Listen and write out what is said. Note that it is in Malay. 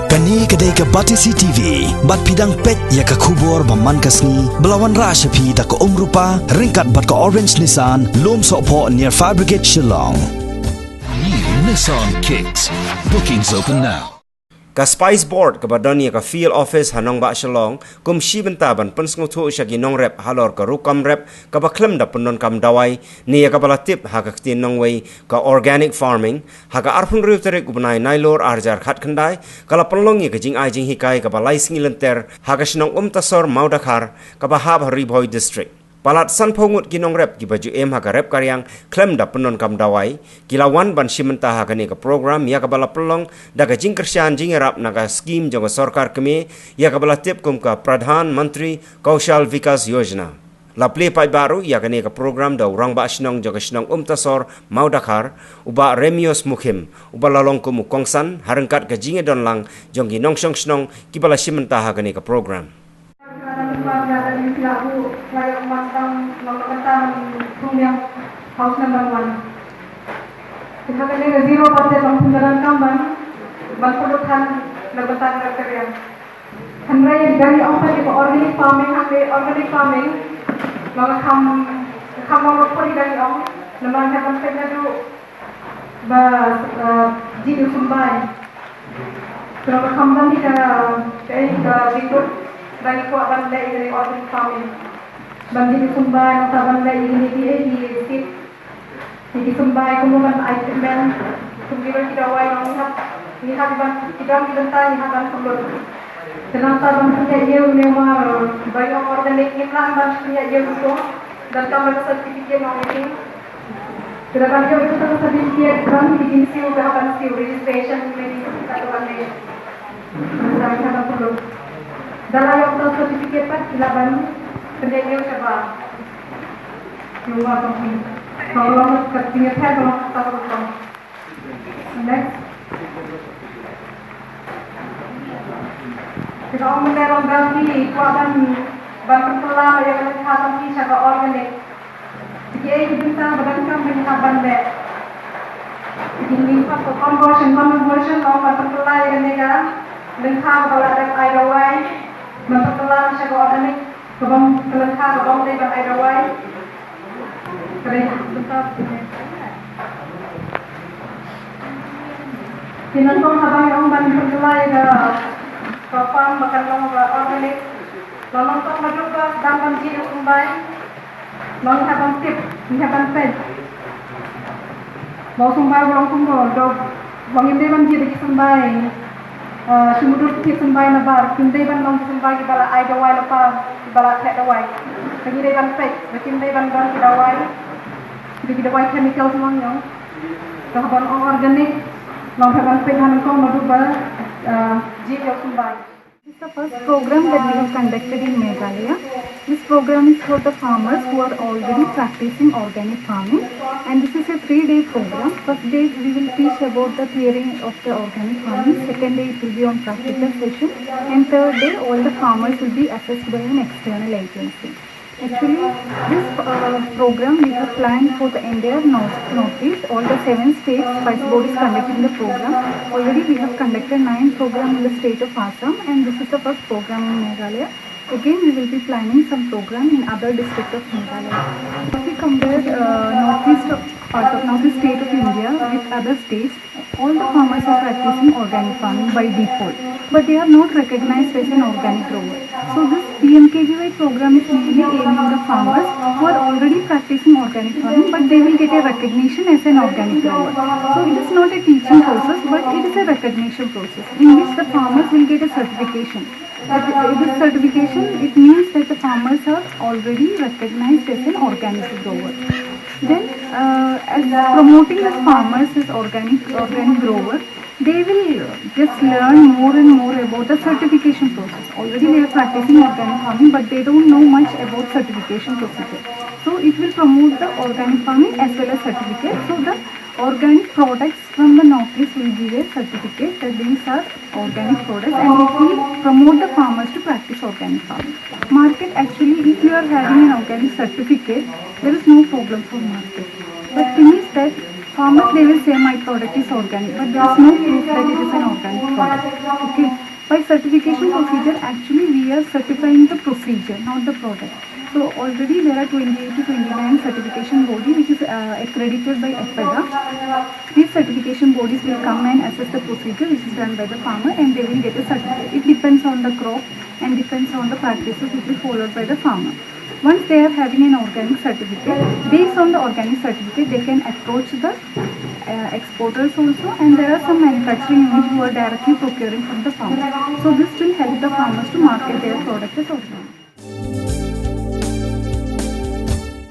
Kani kedai ke Batisi TV, bat pidang pet ya ke kubur baman kasni, belawan rashapi da ke rupa, ringkat bat ke Orange Nissan, lom sokpo near Fire Brigade Shillong. New Nissan Kicks. Bookings open now. Ka Spice Board ke badani ka Field Office Hanong Ba Shillong kum shi bentaban pensngo thu shagi nong rep halor ka rukam rep ka baklem da penon kam dawai ni ka balatip ha ka tin nong wei ka organic farming ha ka arpun riu terik ubnai nailor arjar khat khandai kala penlongi ka jing ai jing hikai ka balai singilenter ha ka shnong tasor maudakhar ka ba hab hari boy district Palat san pongut ginong rep gi baju em ha ka rep karyang klem da penon kam dawai kilawan ban shimenta ha ka ni ka program ya ka bala pelong da ka jing kersian jing rap na ka scheme jong sarkar kemi ya ka bala tip kum ka pradhan mantri kaushal vikas yojana la play pai baru ya ka ni ka program da urang ba shnong jong shnong tasor maudakhar uba remios mukhim uba lalong kum kongsan harengkat ka jing donlang jong ginong shnong ki bala shimenta ha ka ni ka program Lagu layak matang mengatakan yang house number 1. Kita kena 0% penggunaan kamban, berpelukan lebetan kerjaan. Karena yang dari orang itu organic farming, maka kamu pergi dari orang, lembaga konsennya tu jadi sumbai. Kalau kamu kita ikut dari kuat bandai dari organic farming. Bagi disumbai masa bandai ini di sumbai kemudian item kemudian kita wai lihat kita dibentai hakan sebelum. Kenapa bangsa dia memang bagi organik ini lah bangsa dia itu dan tambah sertifikat ini. Kedepan dia itu sertifikat kami bikin siu berhapan siu registration ini satu bandai. Sampai hakan sebelum. Dalam yang sertifikat pas dilakukan penjaga coba luar kami. Kalau kerjanya saya kalau tahu betul. Next. Kita mengenal ganti kuatan bahan telah yang kelihatan kisah ke organik. Jika ini bisa berdasarkan penyiapan dek. Ini satu conversion bahan telah yang negara lengkap kalau ada aidawai. Mempertelah masyarakat organik kebang kelengkap kebang dari aidawai kerana bentar tinantong habang yung mempertelah ke farm makan long organik lalang tok majuga sedangkan jiru umbai long habang tip habang ped mau sumbai bolong kumbo dog bangin dewan jiru sumbai Sumudur ki sumbai na bar, kindai ban long sumbai ki bala ai dawai lepa, ki bala tek dawai. Kini dai ban fake, kindai ban ban ki dawai. Ki dawai chemical semuanya. Kahaban organik, long ban fake han kong madu bala jeep yo sumbai. This is the first program that we have conducted in Meghalaya. This program is for the farmers who are already practicing organic farming, and this is a 3-day program. First day we will teach about the theory of the organic farming, second day it will be on practical session, and third day all the farmers will be assessed by an external agency. Actually, this program we have planned for the entire Northeast. All the 7 states, Spice Board is conducting the program. Already we have conducted 9 programs in the state of Assam, and this is the first program in Meghalaya. Again, we will be planning some program in other districts of Meghalaya. If we compare northeast state of India with other states, all the farmers are practicing organic farming by default, but they are not recognized as an organic grower. So this PMKGY program is mainly aiming the farmers who are already practicing organic farming, but they will get a recognition as an organic grower. So it is not a teaching process, but it is a recognition process in which the farmers will get a certification. This certification, it means that the farmers are already recognized as an organic grower. Then, as promoting the farmers as organic growers, they will just learn more and more about the certification process. Already they are practicing organic farming, but they don't know much about certification procedure. So it will promote the organic farming as well as certificate. So the organic products from the Northeast will give a certificate that these are organic products, and it will promote the farmers to practice organic farming. Market, actually, if you are having an organic certificate, there is no problem for market. But thing is that farmers, they will say my product is organic, but there is no proof that it is an organic product. Okay. By certification procedure, actually we are certifying the procedure, not the product. So already there are 28 to 29 certification body which is accredited by EPEDA. These certification bodies will come and assess the procedure which is done by the farmer, and they will get a certificate. It depends on the crop and depends on the practices which is followed by the farmer. Once they are having an organic certificate, based on the organic certificate, they can approach the exporters also, and there are some manufacturing units who are directly procuring from the farmer. So this will help the farmers to market their product as organic.